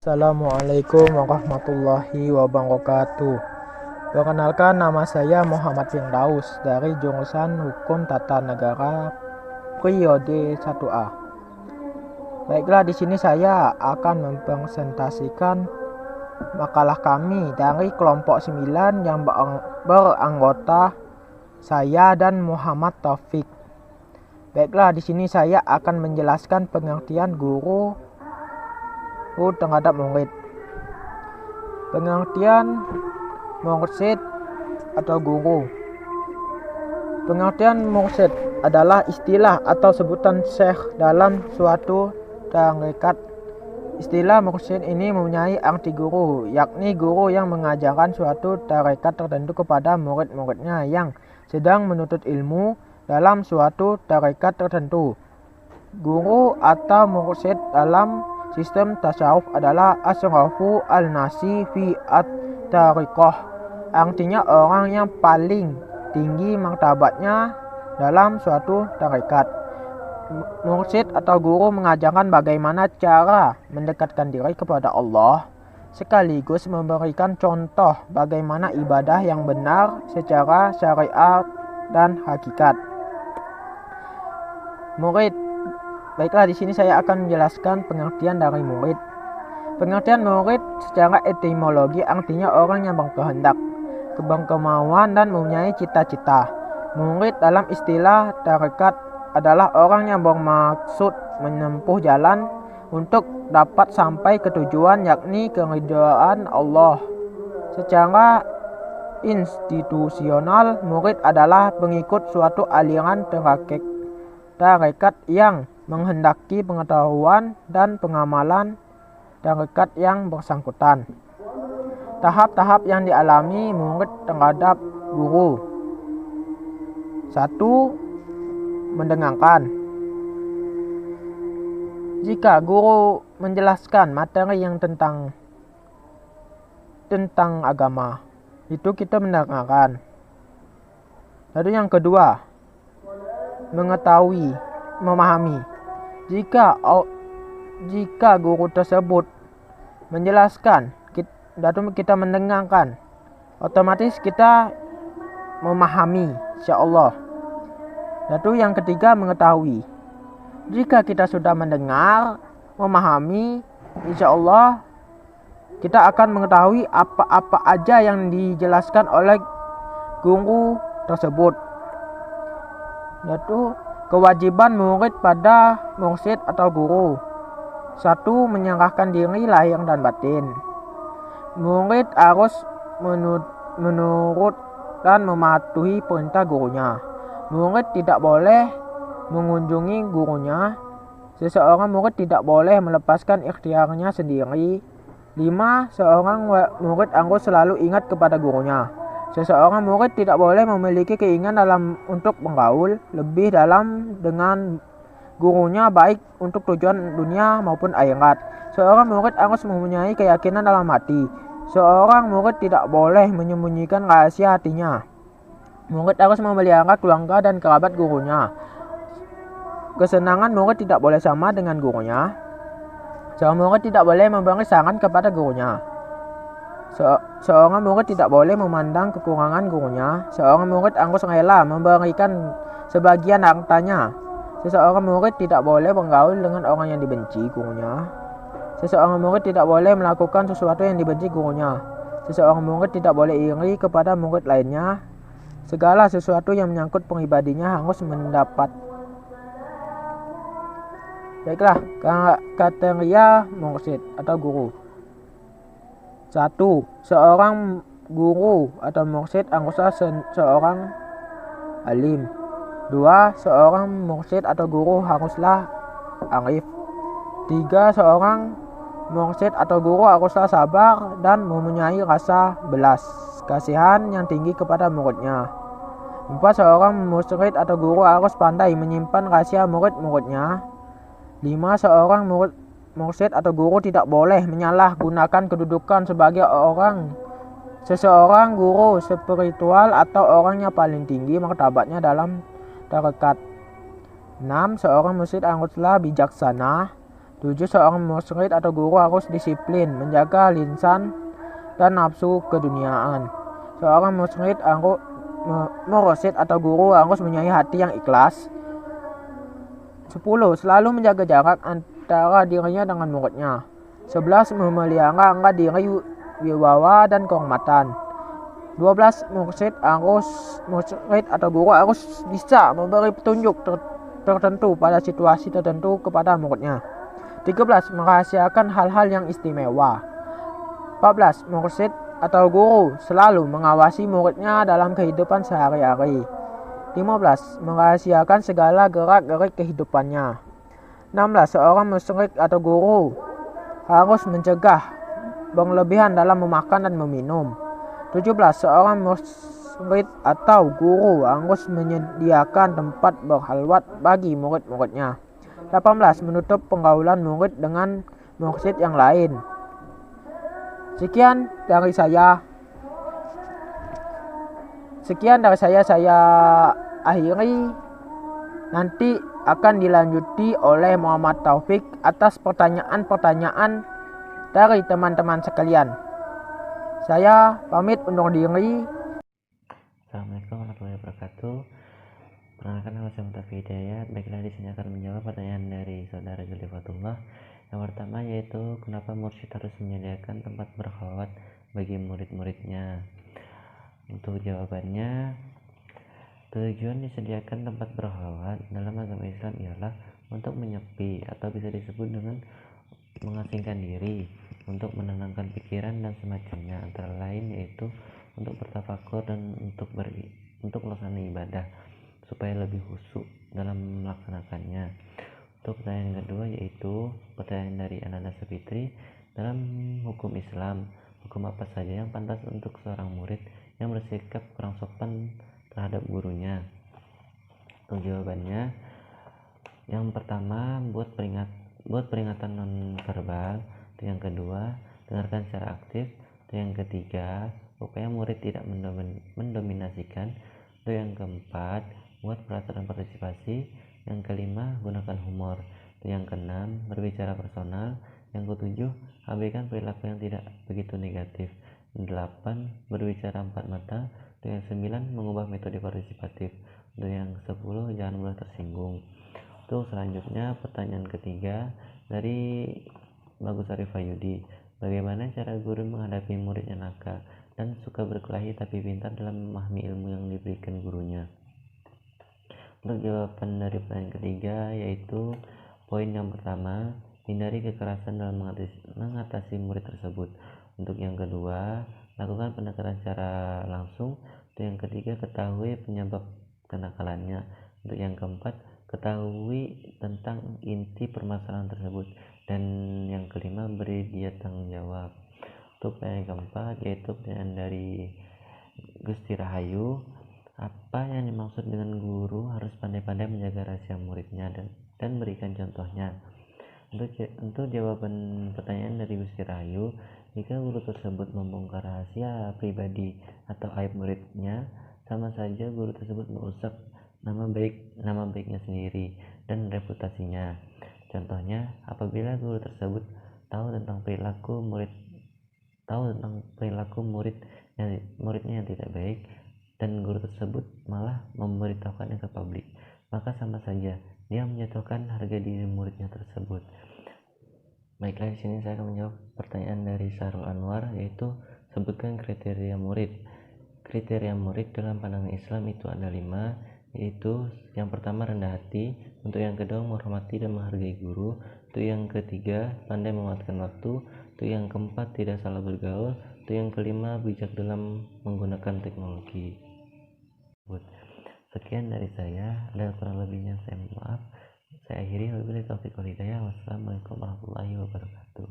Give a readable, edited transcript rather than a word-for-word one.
Assalamualaikum warahmatullahi wabarakatuh. Perkenalkan, nama saya Muhammad Firdaus dari jurusan Hukum Tata Negara Periode 1A. Baiklah, di sini saya akan mempresentasikan makalah kami dari kelompok 9 yang beranggota saya dan Muhammad Taufik. Baiklah, di sini saya akan menjelaskan pengertian guru terhadap murid. Pengertian mursyid atau guru. Pengertian mursyid adalah istilah atau sebutan syekh dalam suatu tarekat. Istilah mursyid ini mempunyai arti guru, yakni guru yang mengajarkan suatu tarekat tertentu kepada murid-muridnya yang sedang menuntut ilmu dalam suatu tarekat tertentu. Guru atau mursyid dalam sistem tasawuf adalah asrafu al-nasi fi at-tariqah. Artinya orang yang paling tinggi martabatnya dalam suatu tarekat. Mursyid atau guru mengajarkan bagaimana cara mendekatkan diri kepada Allah, sekaligus memberikan contoh bagaimana ibadah yang benar secara syariat dan hakikat. Murid. Baiklah, di sini saya akan menjelaskan pengertian dari murid. Pengertian murid secara etimologi artinya orang yang berkehendak, berkemauan dan mempunyai cita-cita. Murid dalam istilah tarekat adalah orang yang bermaksud menempuh jalan untuk dapat sampai ke tujuan, yakni keridhaan Allah. Secara institusional, murid adalah pengikut suatu aliran tarekat yang menghendaki pengetahuan dan pengamalan tarekat yang bersangkutan. Tahap-tahap yang dialami murid terhadap guru. 1. Mendengarkan. Jika guru menjelaskan materi yang tentang agama, itu kita mendengarkan. Lalu yang kedua, memahami. Jika guru tersebut menjelaskan lalu kita mendengarkan, otomatis kita memahami, insyaallah. Lalu yang ketiga, mengetahui. Jika kita sudah mendengar, memahami, insyaallah kita akan mengetahui apa-apa aja yang dijelaskan oleh guru tersebut. Lalu kewajiban murid pada mursyid atau guru. 1. Menyerahkan diri lahir dan batin. Murid harus menurut dan mematuhi perintah gurunya. Murid tidak boleh mengunjungi gurunya. Seseorang murid tidak boleh melepaskan ikhtiarnya sendiri. 5. Seorang murid harus selalu ingat kepada gurunya. Seseorang murid tidak boleh memiliki keinginan untuk bergaul lebih dalam dengan gurunya, baik untuk tujuan dunia maupun akhirat. Seorang murid harus mempunyai keyakinan dalam hati. Seorang murid tidak boleh menyembunyikan rahasia hatinya. Murid harus memelihara keluarga dan kerabat gurunya. Kesenangan murid tidak boleh sama dengan gurunya. Seorang murid tidak boleh memberi saran kepada gurunya. Seorang murid tidak boleh memandang kekurangan gurunya. Seorang murid harus rela memberikan sebagian hartanya. Seseorang murid tidak boleh bergaul dengan orang yang dibenci gurunya. Seseorang murid tidak boleh melakukan sesuatu yang dibenci gurunya. Seseorang murid tidak boleh iri kepada murid lainnya. Segala sesuatu yang menyangkut pribadinya harus mendapat. Baiklah, kriteria mursyid atau guru. 1. Seorang guru atau mursyid haruslah seorang alim. 2. Seorang mursyid atau guru haruslah arif. 3. Seorang mursyid atau guru haruslah sabar dan mempunyai rasa belas kasihan yang tinggi kepada muridnya. 4. Seorang mursyid atau guru harus pandai menyimpan rahasia murid-muridnya. 5. Seorang mursyid atau guru tidak boleh menyalahgunakan kedudukan sebagai seseorang guru spiritual atau orang yang paling tinggi martabatnya dalam tarekat. 6. Seorang mursyid haruslah bijaksana. 7. Seorang murid atau guru harus disiplin, menjaga lisan dan nafsu keduniaan. Seorang mursyid atau guru harus mempunyai hati yang ikhlas. 10. Selalu menjaga jarak antara dirinya dengan muridnya. 11. Memelihara harga diri, wibawa, dan kehormatan. 12. Murid atau guru harus bisa memberi petunjuk tertentu pada situasi tertentu kepada muridnya. 13. Merahasiakan hal-hal yang istimewa. 14. Murid atau guru selalu mengawasi muridnya dalam kehidupan sehari-hari. 15. Merahasiakan segala gerak-gerik kehidupannya. 16. Seorang murid atau guru harus mencegah berlebihan dalam memakan dan meminum. 17. Seorang murid atau guru harus menyediakan tempat berhalwat bagi murid-muridnya. 18. Menutup pergaulan murid dengan murid yang lain. Sekian dari saya. Saya akhiri. Nanti akan dilanjuti oleh Muhammad Taufik atas pertanyaan-pertanyaan dari teman-teman sekalian. Saya pamit undur diri. Assalamualaikum warahmatullahi wabarakatuh. Perkenalkan, nama saya Taufik Hidayat. Baiklah, di sini akan menjawab pertanyaan dari saudara Juli Fatullah. Yang pertama yaitu, kenapa mursyid harus menyediakan tempat berkhalwat bagi murid-muridnya? Untuk jawabannya, tujuan disediakan tempat berkhalwat dalam agama Islam ialah untuk menyepi atau bisa disebut dengan mengasingkan diri, untuk menenangkan pikiran dan semacamnya, antara lain yaitu untuk bertafakur dan untuk melaksanakan ibadah supaya lebih khusyuk dalam melaksanakannya. Untuk pertanyaan kedua yaitu pertanyaan dari Ananda Sapitri, dalam hukum Islam, hukum apa saja yang pantas untuk seorang murid yang bersikap kurang sopan terhadap gurunya? Untuk jawabannya, yang pertama, buat peringatan non verbal. Yang kedua, dengarkan secara aktif. Yang ketiga, upaya murid tidak mendominasikan. Yang keempat, buat peraturan partisipasi. Yang kelima, gunakan humor. Yang keenam, berbicara personal. Yang ketujuh, abaikan perilaku yang tidak begitu negatif. 8. Berbicara empat mata. Yang 9. Mengubah metode partisipatif. Yang 10. Jangan mudah tersinggung. Untuk selanjutnya, pertanyaan ketiga dari Bagus Arif Ayudi, bagaimana cara guru menghadapi murid yang nakal dan suka berkelahi tapi pintar dalam memahami ilmu yang diberikan gurunya? Untuk jawaban dari pertanyaan ketiga yaitu, poin yang pertama, hindari kekerasan dalam mengatasi murid tersebut. Untuk yang kedua, lakukan pendekatan secara langsung. Untuk yang ketiga, ketahui penyebab kenakalannya. Untuk yang keempat, ketahui tentang inti permasalahan tersebut. Dan yang kelima, beri dia tanggung jawab. Untuk yang keempat yaitu pertanyaan dari Gusti Rahayu, apa yang dimaksud dengan guru harus pandai-pandai menjaga rahasia muridnya dan berikan contohnya? Untuk jawaban pertanyaan dari Gusti Rahayu, jika guru tersebut membongkar rahasia pribadi atau aib muridnya, sama saja guru tersebut merusak nama baiknya sendiri dan reputasinya. Contohnya, apabila guru tersebut tahu tentang perilaku muridnya yang tidak baik dan guru tersebut malah memberitahukannya ke publik, maka sama saja dia menjatuhkan harga diri muridnya tersebut. Baiklah, di sini saya akan menjawab pertanyaan dari Sarul Anwar, yaitu sebutkan kriteria murid. Kriteria murid dalam pandangan Islam itu ada 5, yaitu yang pertama rendah hati, untuk yang kedua menghormati dan menghargai guru, untuk yang ketiga pandai memanfaatkan waktu, untuk yang keempat tidak salah bergaul, untuk yang kelima bijak dalam menggunakan teknologi. Sekian dari saya, dan kurang lebihnya saya mohon maaf. Saya akhiri, wabillahi taufiq wal hidayah. Wassalamualaikum warahmatullahi wabarakatuh.